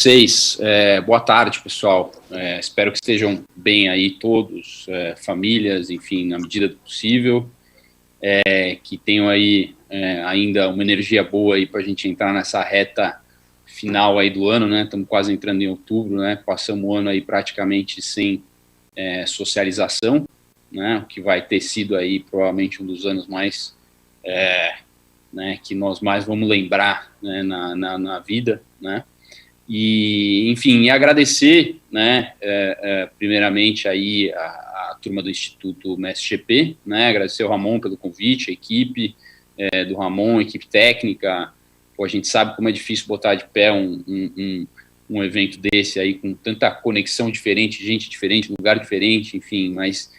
vocês. Boa tarde, pessoal. Espero que estejam bem aí todos, famílias, enfim, na medida do possível, que tenham aí ainda uma energia boa aí para a gente entrar nessa reta final aí do ano, né? Estamos quase entrando em outubro, né? Passamos o ano aí praticamente sem socialização, né? O que vai ter sido aí provavelmente um dos anos mais, né? Que nós mais vamos lembrar, né? Na vida, né? E, enfim, agradecer, né, primeiramente aí a turma do Instituto MSGP, né, agradecer ao Ramon pelo convite, a equipe do Ramon, a equipe técnica. Pô, a gente sabe como é difícil botar de pé um evento desse aí, com tanta conexão diferente, gente diferente, lugar diferente, enfim, mas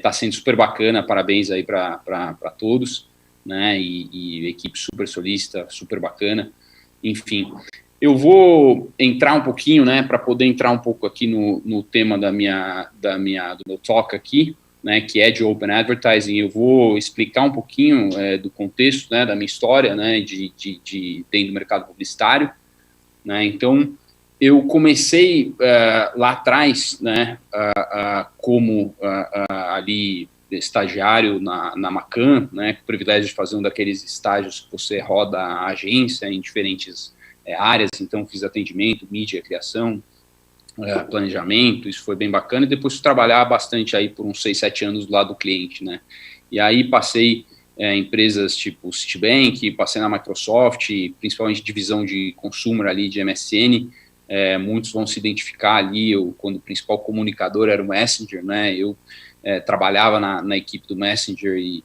tá sendo super bacana, parabéns aí para todos, né, e equipe super solista, super bacana, enfim. Eu vou entrar um pouquinho, né, para poder entrar um pouco aqui no tema do meu talk aqui, né, que é de Open Advertising. Eu vou explicar um pouquinho do contexto, né, da minha história, né, dentro do mercado publicitário, né. Então, eu comecei lá atrás, né, como ali estagiário na Macan, né, com o privilégio de fazer um daqueles estágios que você roda a agência em diferentes áreas. Então fiz atendimento, mídia, criação, planejamento, isso foi bem bacana, e depois fui trabalhar bastante aí por uns 6, 7 anos do lado do cliente, né, e aí passei empresas tipo Citibank, passei na Microsoft, principalmente divisão de consumer ali de MSN, muitos vão se identificar ali, quando o principal comunicador era o Messenger, né, eu trabalhava na equipe do Messenger, e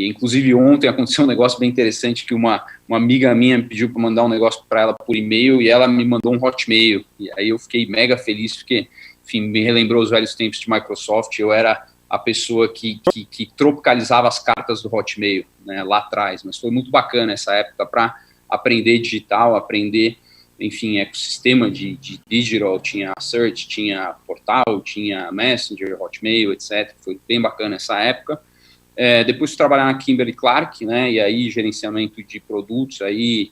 inclusive ontem aconteceu um negócio bem interessante, que uma amiga minha me pediu para mandar um negócio para ela por e-mail, e ela me mandou um Hotmail, e aí eu fiquei mega feliz, porque, enfim, me relembrou os velhos tempos de Microsoft. Eu era a pessoa que tropicalizava as cartas do Hotmail, né, lá atrás, mas foi muito bacana essa época para aprender digital, aprender, enfim, ecossistema de digital. Tinha search, tinha portal, tinha Messenger, Hotmail, etc. Foi bem bacana essa época. Depois fui trabalhar na Kimberly-Clark, né, e aí gerenciamento de produtos, aí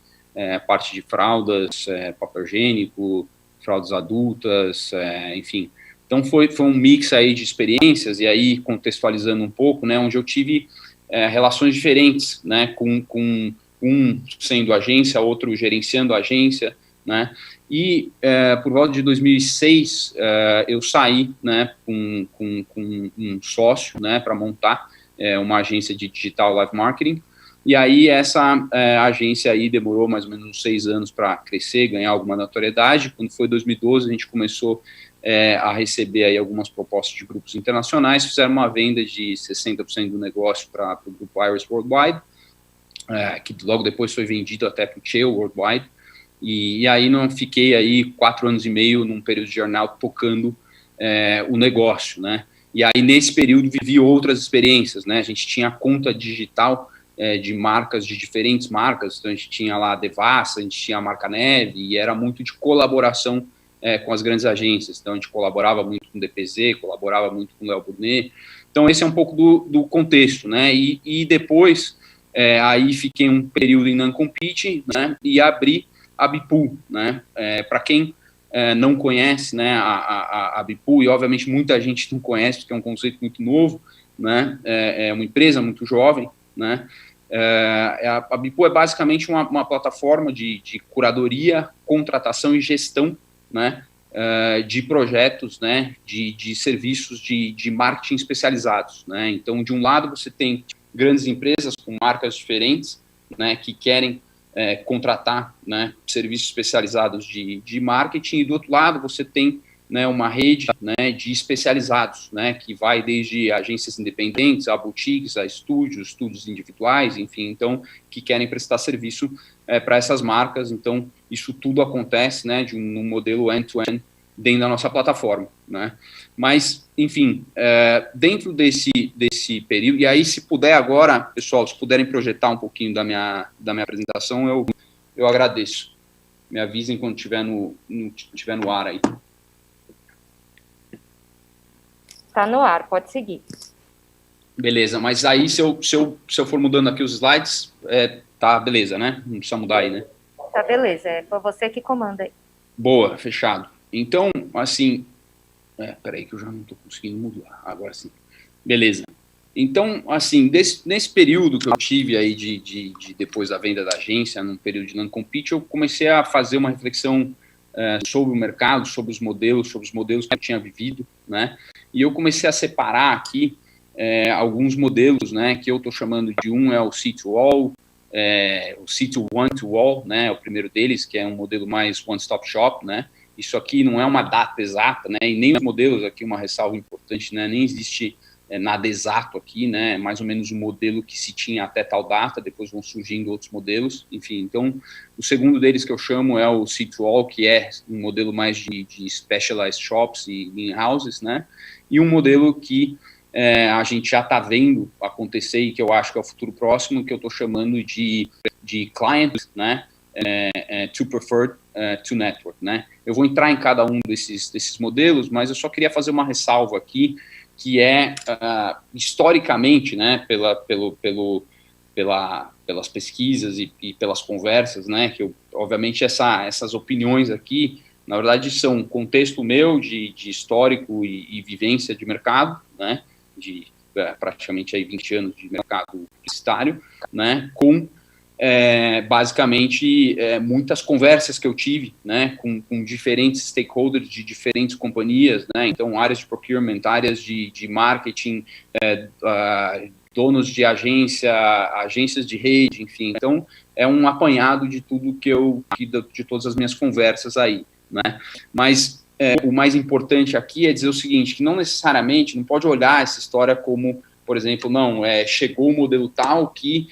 parte de fraldas, papel higiênico, fraldas adultas, enfim. Então foi um mix aí de experiências, e aí contextualizando um pouco, né, onde eu tive relações diferentes, né, com um sendo agência, outro gerenciando a agência, né, e por volta de 2006 eu saí, né, com um sócio, né, para montar uma agência de digital live marketing, e aí essa agência aí demorou mais ou menos uns 6 anos para crescer, ganhar alguma notoriedade. Quando foi 2012, a gente começou a receber aí algumas propostas de grupos internacionais, fizeram uma venda de 60% do negócio para o grupo Iris Worldwide, que logo depois foi vendido até para o Cheo Worldwide, e aí não fiquei aí 4 anos e meio num período de jornal tocando o negócio, né. E aí, nesse período, vivi outras experiências, né, a gente tinha conta digital de marcas, de diferentes marcas, então a gente tinha lá a Devassa, a gente tinha a Marca Neve, e era muito de colaboração com as grandes agências. Então a gente colaborava muito com o DPZ, colaborava muito com o Léo Burnet. Então esse é um pouco do contexto, né, e depois, aí fiquei um período em non-compete, né, e abri a Bipool, né, para quem não conhece, né, a Bipool, e obviamente muita gente não conhece, porque é um conceito muito novo, né, é uma empresa muito jovem, né, a Bipool é basicamente uma plataforma de curadoria, contratação e gestão, né, de projetos, né, de serviços de marketing especializados, né. Então, de um lado você tem grandes empresas com marcas diferentes, né, que querem contratar, né, serviços especializados de marketing, e do outro lado você tem, né, uma rede, né, de especializados, né, que vai desde agências independentes, a boutiques, a estúdios individuais, enfim, então, que querem prestar serviço para essas marcas. Então, isso tudo acontece, né, de um modelo end-to-end dentro da nossa plataforma, né. Mas, enfim, dentro desse período, e aí, se puder agora, pessoal, se puderem projetar um pouquinho da minha apresentação, eu agradeço. Me avisem quando estiver no ar aí. Está no ar, pode seguir. Beleza, mas aí se eu for mudando aqui os slides, tá beleza, né? Não precisa mudar aí, né? Tá beleza, foi você que comanda aí. Boa, fechado. Então, assim, peraí que eu já não estou conseguindo mudar, agora sim. Beleza. Então, assim, nesse período que eu tive aí de depois da venda da agência, num período de non-compete, eu comecei a fazer uma reflexão sobre o mercado, sobre os modelos que eu tinha vivido, né? E eu comecei a separar aqui alguns modelos, né? Que eu estou chamando de um é o C2All, o C2 One-to-All, né? O primeiro deles, que é um modelo mais one-stop shop, né? Isso aqui não é uma data exata, né? E nem os modelos aqui, uma ressalva importante, né? Nem existe nada exato aqui, né? Mais ou menos o modelo que se tinha até tal data, depois vão surgindo outros modelos, enfim. Então, o segundo deles que eu chamo é o C2All, que é um modelo mais de specialized shops e in-houses, né? E um modelo que a gente já está vendo acontecer e que eu acho que é o futuro próximo, que eu estou chamando de client, né? To preferred to network, né? Eu vou entrar em cada um desses modelos, mas eu só queria fazer uma ressalva aqui, que é, historicamente, né, pelas pesquisas e pelas conversas, né, que eu, obviamente essas opiniões aqui, na verdade, são contexto meu de histórico e vivência de mercado, né, de praticamente aí 20 anos de mercado publicitário, né, com basicamente muitas conversas que eu tive, né, com diferentes stakeholders de diferentes companhias, né, então áreas de procurement, áreas de marketing, donos de agências de rede, enfim, então é um apanhado de tudo de todas as minhas conversas aí, né, mas o mais importante aqui é dizer o seguinte, que não necessariamente, não pode olhar essa história como, por exemplo, não, chegou o modelo tal que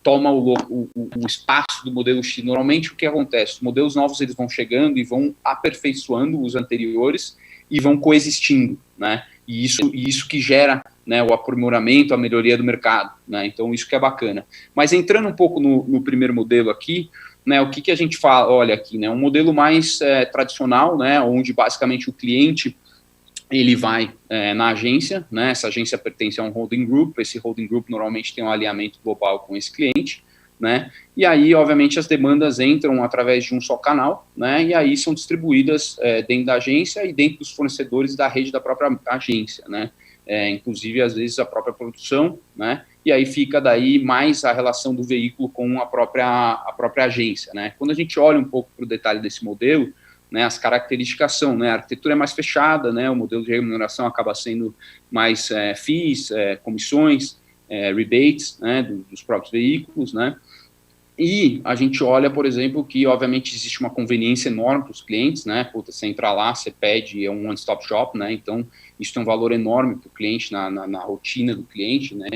toma o espaço do modelo X. Normalmente o que acontece? Os modelos novos eles vão chegando e vão aperfeiçoando os anteriores e vão coexistindo, né? E isso que gera, né, o aprimoramento, a melhoria do mercado, né? Então isso que é bacana. Mas entrando um pouco no primeiro modelo aqui, né, o que a gente fala, olha aqui, né, um modelo mais tradicional, né, onde basicamente o cliente ele vai na agência, né? Essa agência pertence a um holding group, esse holding group normalmente tem um alinhamento global com esse cliente, né? E aí, obviamente, as demandas entram através de um só canal, né? E aí são distribuídas dentro da agência e dentro dos fornecedores da rede da própria agência, né? Inclusive, às vezes, a própria produção, né? E aí fica daí mais a relação do veículo com a própria agência, né? Quando a gente olha um pouco para o detalhe desse modelo, né, as características são, né, a arquitetura é mais fechada, né, o modelo de remuneração acaba sendo mais fees, comissões, rebates, né, dos próprios veículos, né, e a gente olha, por exemplo, que obviamente existe uma conveniência enorme para os clientes, né, puta, você entra lá, você pede, é um one-stop shop, né, então isso tem um valor enorme para o cliente, na rotina do cliente, né,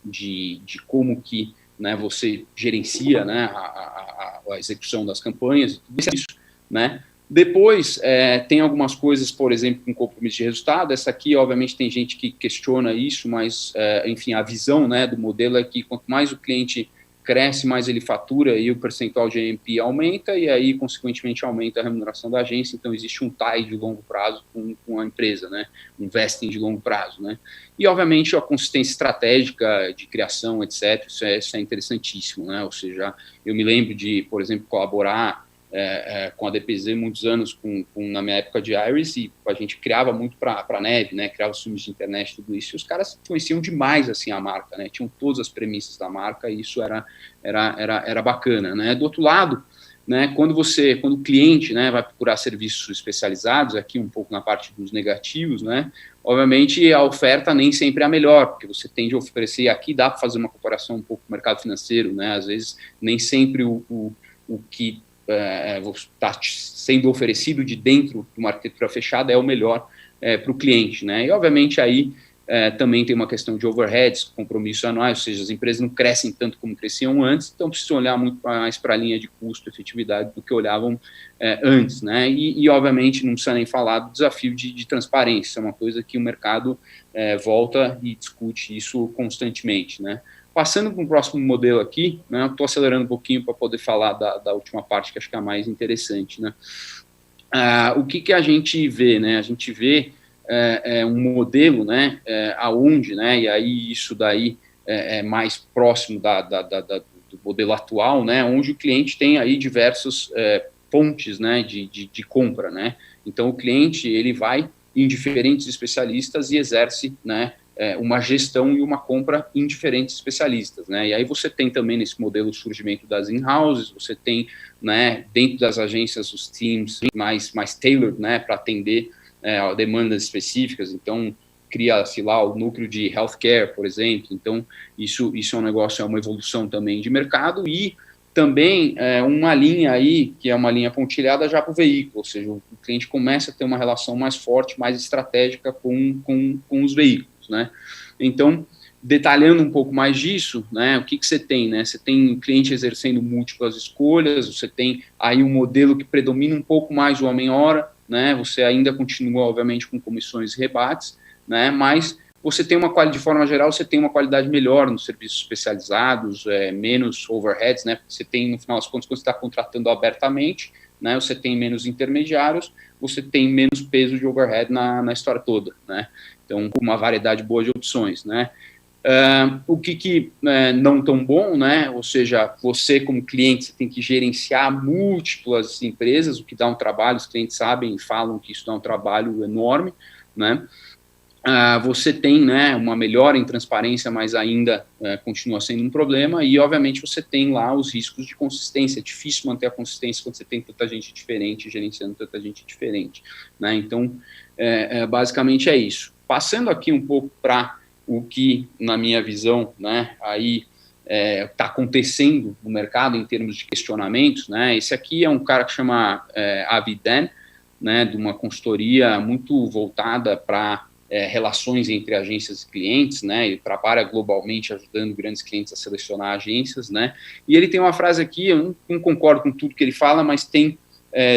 de como que, né, você gerencia, né, a execução das campanhas e tudo isso, né? Depois, tem algumas coisas, por exemplo, com compromisso de resultado. Essa aqui, obviamente, tem gente que questiona isso, mas, enfim, a visão, né, do modelo é que quanto mais o cliente cresce, mais ele fatura e o percentual de AMP aumenta e aí, consequentemente, aumenta a remuneração da agência. Então, existe um tie de longo prazo com a empresa, né? Um vesting de longo prazo, né? E, obviamente, a consistência estratégica de criação, etc., isso é interessantíssimo, né? Ou seja, eu me lembro de, por exemplo, colaborar com a DPZ muitos anos na minha época de Iris, e a gente criava muito para a Neve, né, criava os filmes de internet, tudo isso, e os caras conheciam demais assim a marca, né, tinham todas as premissas da marca, e isso era bacana, né. Do outro lado, né, quando o cliente, né, vai procurar serviços especializados, aqui um pouco na parte dos negativos, né, obviamente a oferta nem sempre é a melhor, porque você tende a oferecer, aqui dá para fazer uma comparação um pouco com o mercado financeiro, né, às vezes nem sempre o que está sendo oferecido de dentro de uma arquitetura fechada é o melhor para o cliente, né? E obviamente aí também tem uma questão de overheads, compromissos anuais, ou seja, as empresas não crescem tanto como cresciam antes, então precisam olhar muito mais para a linha de custo, efetividade do que olhavam antes, né? E obviamente não precisa nem falar do desafio de transparência, é uma coisa que o mercado volta e discute isso constantemente, né? Passando para o próximo modelo aqui, né, estou acelerando um pouquinho para poder falar da última parte, que acho que é a mais interessante, né? O que a gente vê, né? A gente vê um modelo, né, aonde, né, e aí isso daí é mais próximo modelo atual, né, onde o cliente tem aí diversas fontes, né, de compra, né? Então, o cliente, ele vai em diferentes especialistas e exerce, né, uma gestão e uma compra em diferentes especialistas, né? E aí você tem também nesse modelo o surgimento das in-houses, você tem, né, dentro das agências os teams mais tailored, né, para atender demandas específicas. Então, cria-se lá o núcleo de healthcare, por exemplo. Então, isso é um negócio, é uma evolução também de mercado e também uma linha aí, que é uma linha pontilhada já para o veículo, ou seja, o cliente começa a ter uma relação mais forte, mais estratégica com os veículos, né? Então, detalhando um pouco mais disso, né, o que você tem, né? Você tem o cliente exercendo múltiplas escolhas, você tem aí um modelo que predomina um pouco mais o homem-hora, né? Você ainda continua, obviamente, com comissões e rebates, né? Mas você tem de forma geral, você tem uma qualidade melhor nos serviços especializados, menos overheads, né? Você tem, no final das contas, quando você está contratando abertamente, né? Você tem menos intermediários, você tem menos peso de overhead na história toda, né? Então, uma variedade boa de opções, né? O que não tão bom, né? Ou seja, você como cliente, você tem que gerenciar múltiplas empresas, o que dá um trabalho, os clientes sabem e falam que isso dá um trabalho enorme, né? Você tem, né, uma melhora em transparência, mas ainda continua sendo um problema, e obviamente você tem lá os riscos de consistência. É difícil manter a consistência quando você tem tanta gente diferente, gerenciando tanta gente diferente, né? Então, basicamente é isso. Passando aqui um pouco para o que, na minha visão, né, aí está acontecendo no mercado em termos de questionamentos, né? Esse aqui é um cara que chama Avi Dan, né, de uma consultoria muito voltada para relações entre agências e clientes, né? Ele trabalha globalmente ajudando grandes clientes a selecionar agências, né? E ele tem uma frase aqui, eu não concordo com tudo que ele fala, mas tem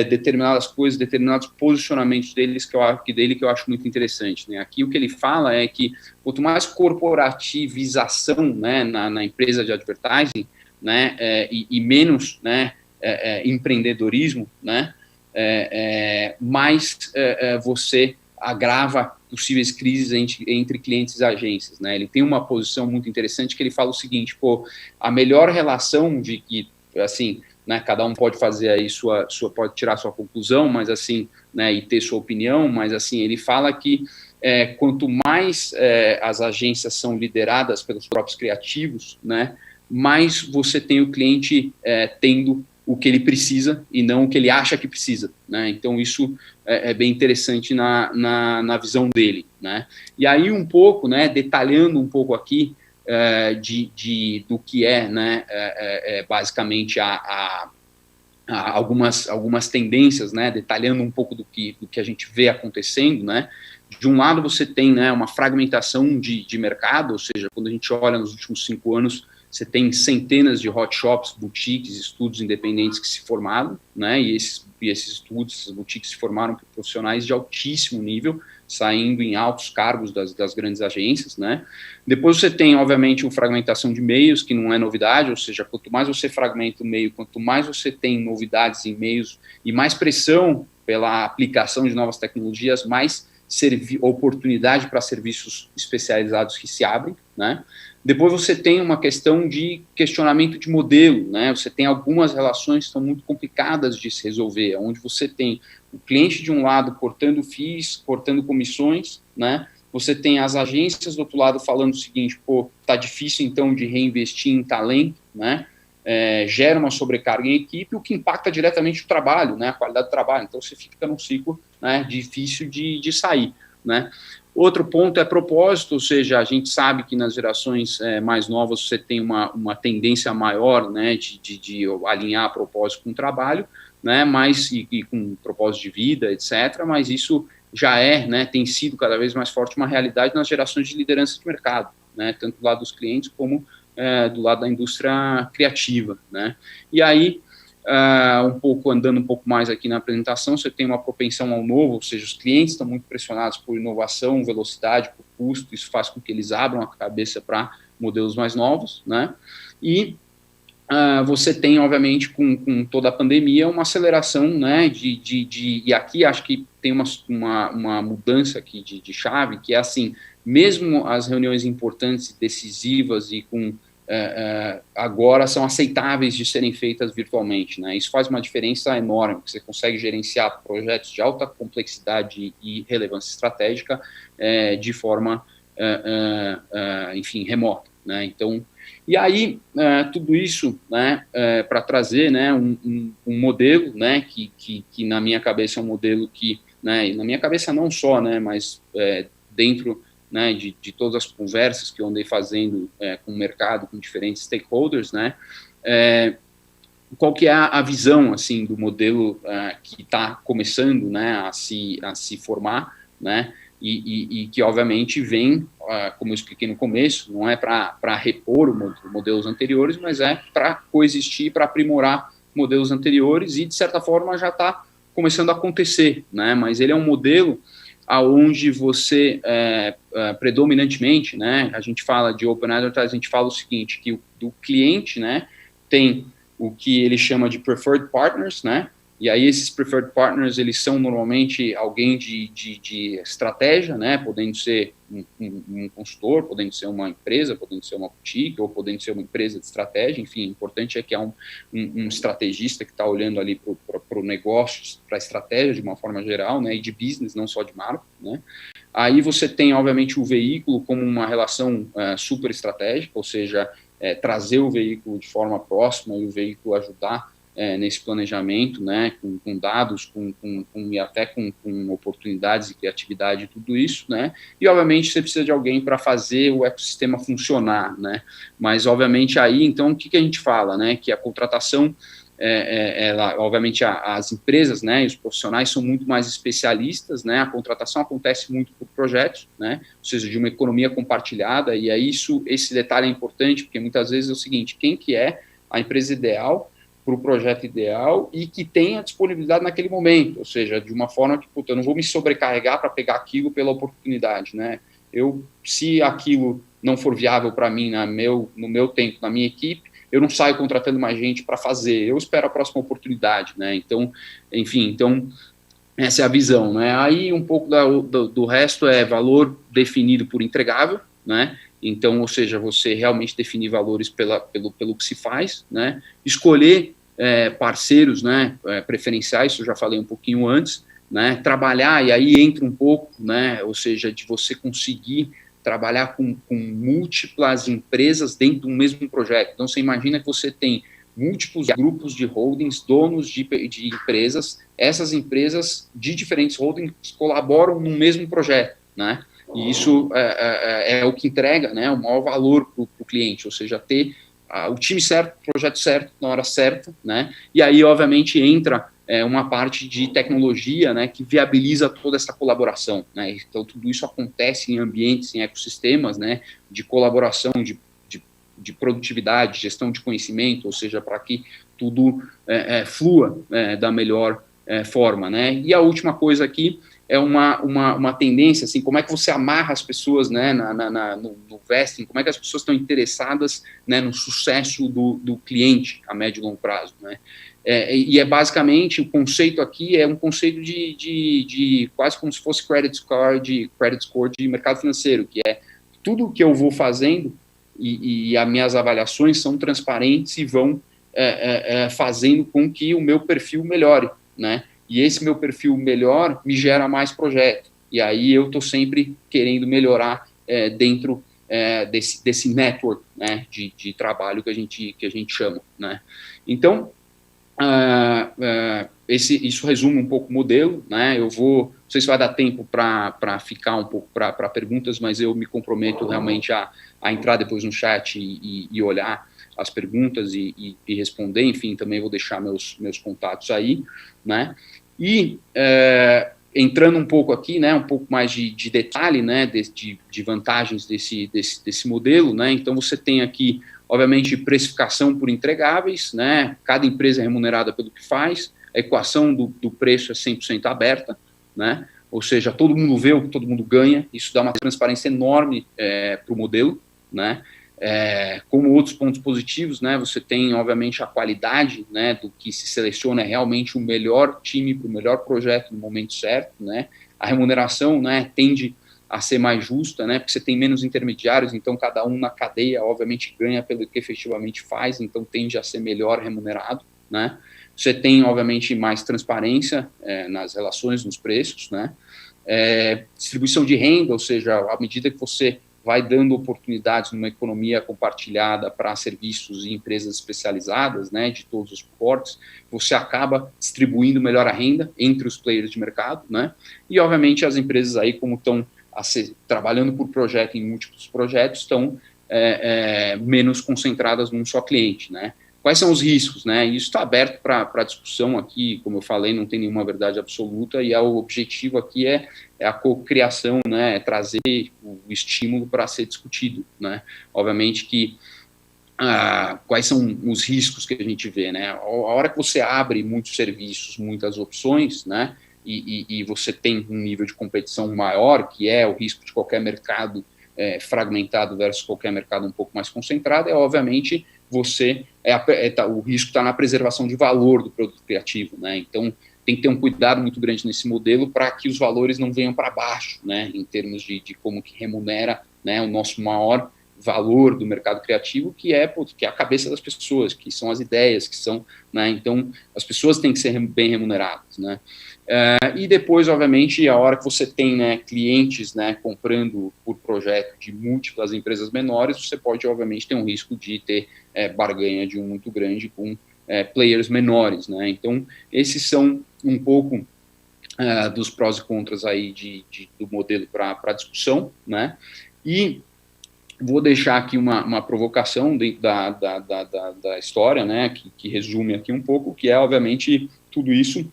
determinadas coisas, determinados posicionamentos dele que eu acho muito interessante, né? Aqui o que ele fala é que quanto mais corporativização, né, na empresa de advertising, né, e menos, né, empreendedorismo, né, mais você agrava possíveis crises entre clientes e agências, né? Ele tem uma posição muito interessante que ele fala o seguinte, a melhor relação de que, assim, né, cada um pode fazer aí pode tirar sua conclusão, mas assim, né, e ter sua opinião, mas assim, ele fala que quanto mais as agências são lideradas pelos próprios criativos, né, mais você tem o cliente tendo o que ele precisa e não o que ele acha que precisa, né? Então isso é bem interessante na visão dele, né? E aí um pouco, né, detalhando um pouco aqui do que né, basicamente algumas tendências, né, detalhando um pouco do que a gente vê acontecendo, né? De um lado você tem, né, uma fragmentação de mercado, ou seja, quando a gente olha nos últimos 5 anos, você tem centenas de hot shops, boutiques, estúdios independentes que se formaram, né? E esses estúdios, essas boutiques se formaram por profissionais de altíssimo nível, saindo em altos cargos das grandes agências, né? Depois você tem, obviamente, uma fragmentação de meios, que não é novidade, ou seja, quanto mais você fragmenta o meio, quanto mais você tem novidades em meios e mais pressão pela aplicação de novas tecnologias, mais oportunidade para serviços especializados que se abrem, né? Depois você tem uma questão de questionamento de modelo, né? Você tem algumas relações que são muito complicadas de se resolver, onde você tem o cliente de um lado cortando FIIs, cortando comissões, né? Você tem as agências do outro lado falando o seguinte, tá difícil então de reinvestir em talento, né? Gera uma sobrecarga em equipe, o que impacta diretamente o trabalho, né? A qualidade do trabalho. Então você fica num ciclo, né, difícil de sair, né? Outro ponto é propósito, ou seja, a gente sabe que nas gerações mais novas você tem uma tendência maior, né, de alinhar propósito com o trabalho, né, mas e com propósito de vida, etc., mas isso já né, tem sido cada vez mais forte uma realidade nas gerações de liderança de mercado, né, tanto do lado dos clientes como do lado da indústria criativa, né. E aí, andando um pouco mais aqui na apresentação, você tem uma propensão ao novo, ou seja, os clientes estão muito pressionados por inovação, velocidade, por custo, isso faz com que eles abram a cabeça para modelos mais novos, né? E você tem, obviamente, com toda a pandemia, uma aceleração, né, e aqui acho que tem uma mudança aqui de chave, que é assim, mesmo as reuniões importantes, decisivas e com agora são aceitáveis de serem feitas virtualmente, né? Isso faz uma diferença enorme, porque você consegue gerenciar projetos de alta complexidade e relevância estratégica de forma, enfim, remota, né? Então, e aí, tudo isso, né, para trazer, né, um modelo, né, que na minha cabeça é um modelo que, né, na minha cabeça não só, né, mas dentro, né, de todas as conversas que eu andei fazendo com o mercado, com diferentes stakeholders, né, qual que é a visão, assim, do modelo que está começando, né, a se formar, né, e que, obviamente, vem, como eu expliquei no começo, não é para repor modelos anteriores, mas é para coexistir, para aprimorar modelos anteriores e, de certa forma, já está começando a acontecer, né, mas ele é um modelo aonde você, predominantemente, né, a gente fala de Open Advertising, a gente fala o seguinte, que o cliente, né, tem o que ele chama de Preferred Partners, né, e aí esses Preferred Partners, eles são normalmente alguém de estratégia, né, podendo ser um consultor, podendo ser uma empresa, podendo ser uma boutique, ou podendo ser uma empresa de estratégia, enfim, o importante é que há um estrategista que está olhando ali para o negócio, para a estratégia de uma forma geral, né, e de business, não só de marca, né. Aí você tem, obviamente, o veículo como uma relação super estratégica, ou seja, trazer o veículo de forma próxima e o veículo ajudar nesse planejamento, né, com dados, e até com oportunidades e criatividade, tudo isso, né, e obviamente você precisa de alguém para fazer o ecossistema funcionar, né, mas obviamente aí, então, o que a gente fala, né, que a contratação, obviamente as empresas, né, e os profissionais são muito mais especialistas, né, a contratação acontece muito por projetos, né, ou seja, de uma economia compartilhada, e aí esse detalhe é importante, porque muitas vezes é o seguinte, quem que é a empresa ideal para o projeto ideal e que tenha disponibilidade naquele momento, ou seja, de uma forma que, eu não vou me sobrecarregar para pegar aquilo pela oportunidade, né, se aquilo não for viável para mim no meu tempo, na minha equipe, eu não saio contratando mais gente para fazer, eu espero a próxima oportunidade, né, então, enfim, então, essa é a visão, né, aí um pouco do resto é valor definido por entregável, né, então, ou seja, você realmente definir valores pelo que se faz, né, escolher parceiros, né, preferenciais, isso eu já falei um pouquinho antes, né, trabalhar, e aí entra um pouco, né, ou seja, de você conseguir trabalhar com múltiplas empresas dentro de um mesmo projeto. Então, você imagina que você tem múltiplos grupos de holdings, donos de empresas, essas empresas de diferentes holdings colaboram no mesmo projeto, né? E isso é o que entrega, né, o maior valor para o cliente, ou seja, ter o time certo, o projeto certo, na hora certa, né? E aí, obviamente, entra uma parte de tecnologia, né, que viabiliza toda essa colaboração, né? Então, tudo isso acontece em ambientes, em ecossistemas, né, de colaboração, de produtividade, gestão de conhecimento, ou seja, para que tudo flua da melhor forma, né? E a última coisa aqui é uma tendência, assim, como é que você amarra as pessoas, né, no vesting, como é que as pessoas estão interessadas, né, no sucesso do cliente a médio e longo prazo, né? E basicamente, o conceito aqui é um conceito de quase como se fosse credit score de mercado financeiro, que é tudo que eu vou fazendo e as minhas avaliações são transparentes e vão fazendo com que o meu perfil melhore, né? E esse meu perfil melhor me gera mais projeto. E aí eu estou sempre querendo melhorar dentro desse network, né, de trabalho que a gente chama, né? Então, isso resume um pouco o modelo, né? Eu não sei se vai dar tempo para ficar um pouco para perguntas, mas eu me comprometo realmente a entrar depois no chat e olhar as perguntas e responder, enfim, também vou deixar meus contatos aí, né? E entrando um pouco aqui, né, um pouco mais de detalhe, né, de vantagens desse modelo, né? Então você tem aqui, obviamente, precificação por entregáveis, né? Cada empresa é remunerada pelo que faz, a equação do preço é 100% aberta, né? Ou seja, todo mundo vê o que todo mundo ganha, isso dá uma transparência enorme para o modelo, né? Como outros pontos positivos, né, você tem, obviamente, a qualidade, né, do que se seleciona é realmente o melhor time para o melhor projeto no momento certo, né, a remuneração, né, tende a ser mais justa, né, porque você tem menos intermediários, então cada um na cadeia, obviamente, ganha pelo que efetivamente faz, então tende a ser melhor remunerado, né. Você tem, obviamente, mais transparência nas relações, nos preços, né, distribuição de renda, ou seja, à medida que você vai dando oportunidades numa economia compartilhada para serviços e empresas especializadas, né, de todos os portes, você acaba distribuindo melhor a renda entre os players de mercado, né, e obviamente as empresas aí, como estão trabalhando por projeto em múltiplos projetos, estão menos concentradas num só cliente, né. Quais são os riscos, né? Isso está aberto para discussão aqui, como eu falei, não tem nenhuma verdade absoluta, e o objetivo aqui é a cocriação, né? É trazer o estímulo para ser discutido, né? Obviamente que quais são os riscos que a gente vê, né? A hora que você abre muitos serviços, muitas opções, né? E você tem um nível de competição maior, que é o risco de qualquer mercado fragmentado versus qualquer mercado um pouco mais concentrado, obviamente o risco está na preservação de valor do produto criativo, né? Então tem que ter um cuidado muito grande nesse modelo para que os valores não venham para baixo, né? Em termos de como que remunera, né, o nosso maior valor do mercado criativo, que é a cabeça das pessoas, que são as ideias, que são, né? Então as pessoas têm que ser bem remuneradas, né? E depois, obviamente, a hora que você tem, né, clientes, né, comprando por projeto de múltiplas empresas menores, você pode, obviamente, ter um risco de ter barganha de um muito grande com players menores, né? Então, esses são um pouco dos prós e contras aí do modelo para discussão, né? E vou deixar aqui uma provocação dentro da história, né, que resume aqui um pouco, que é, obviamente, tudo isso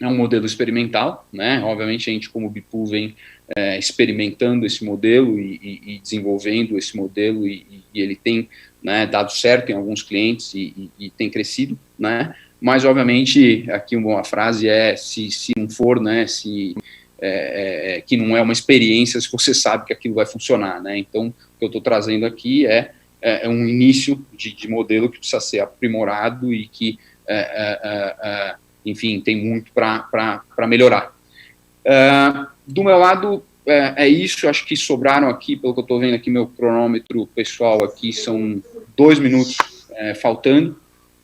é um modelo experimental, né? Obviamente a gente, como Bipu, vem experimentando esse modelo e desenvolvendo esse modelo e ele tem, né, dado certo em alguns clientes e tem crescido, né? Mas obviamente aqui uma frase se não for, né, que não é uma experiência, se você sabe que aquilo vai funcionar, né? Então o que eu estou trazendo aqui é um início de modelo que precisa ser aprimorado e que enfim, tem muito para melhorar. Do meu lado, é isso. Acho que sobraram aqui, pelo que eu estou vendo aqui, meu cronômetro pessoal aqui, são 2 minutos faltando.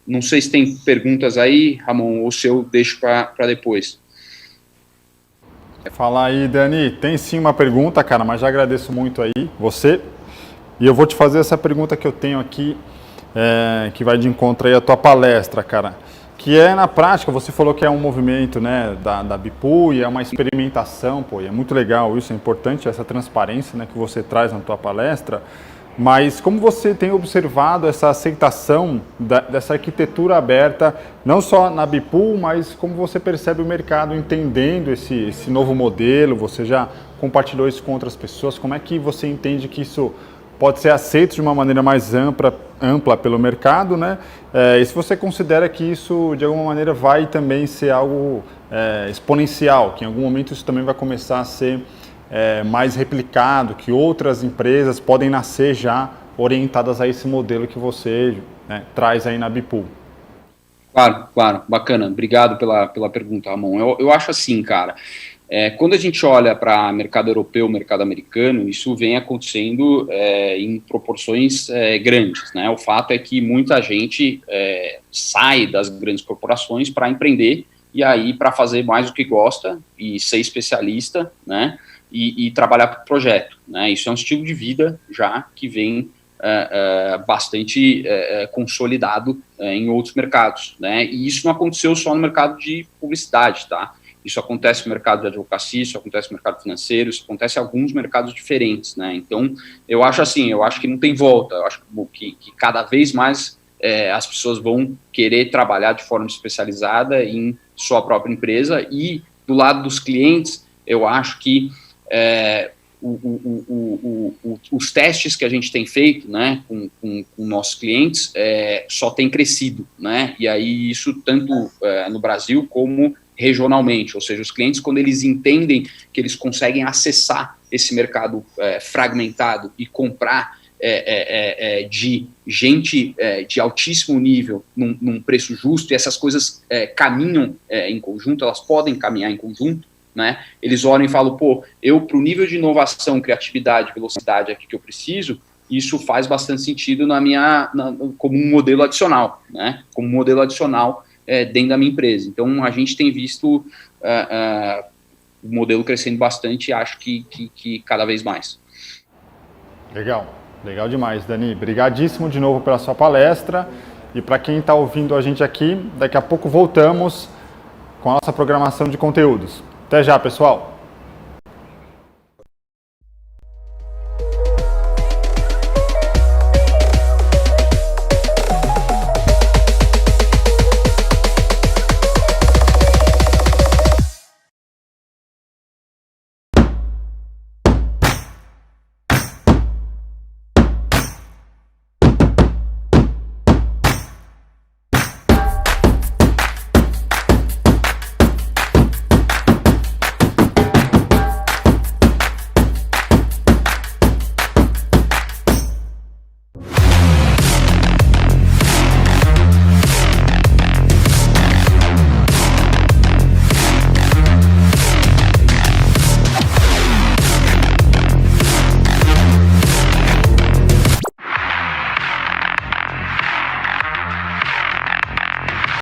Não sei se tem perguntas aí, Ramon, ou se eu deixo para depois. Fala aí, Dani. Tem sim uma pergunta, cara, mas já agradeço muito aí você. E eu vou te fazer essa pergunta que eu tenho aqui, que vai de encontro aí à tua palestra, cara. Que é, na prática, você falou que é um movimento, né, da Bipu e é uma experimentação, pô, e é muito legal isso, é importante essa transparência, né, que você traz na tua palestra, mas como você tem observado essa aceitação dessa arquitetura aberta, não só na Bipu, mas como você percebe o mercado entendendo esse novo modelo, você já compartilhou isso com outras pessoas, como é que você entende que isso pode ser aceito de uma maneira mais ampla pelo mercado, né? E se você considera que isso, de alguma maneira, vai também ser algo exponencial, que em algum momento isso também vai começar a ser mais replicado, que outras empresas podem nascer já orientadas a esse modelo que você, né, traz aí na Bipu. Claro, bacana. Obrigado pela pergunta, Ramon. Eu acho assim, cara, quando a gente olha para mercado europeu, mercado americano, isso vem acontecendo em proporções grandes, né? O fato é que muita gente sai das grandes corporações para empreender e aí para fazer mais o que gosta e ser especialista, né? E trabalhar por projeto, né? Isso é um estilo de vida já que vem bastante consolidado em outros mercados, né? E isso não aconteceu só no mercado de publicidade, tá? Isso acontece no mercado de advocacia, isso acontece no mercado financeiro, isso acontece em alguns mercados diferentes, né? Então, eu acho que não tem volta. Eu acho que cada vez mais as pessoas vão querer trabalhar de forma especializada em sua própria empresa e, do lado dos clientes, eu acho que os testes que a gente tem feito, né, com nossos clientes só tem crescido, né? E aí isso tanto no Brasil como regionalmente, ou seja, os clientes, quando eles entendem que eles conseguem acessar esse mercado fragmentado e comprar de gente de altíssimo nível num preço justo, e essas coisas caminham em conjunto, elas podem caminhar em conjunto, né? Eles olham e falam, pô, eu pro nível de inovação, criatividade, velocidade aqui que eu preciso, isso faz bastante sentido como um modelo adicional, né? Como um modelo adicional dentro da minha empresa. Então, a gente tem visto o modelo crescendo bastante e acho que cada vez mais. Legal, legal demais, Dani. Obrigadíssimo de novo pela sua palestra. E para quem está ouvindo a gente aqui, daqui a pouco voltamos com a nossa programação de conteúdos. Até já, pessoal!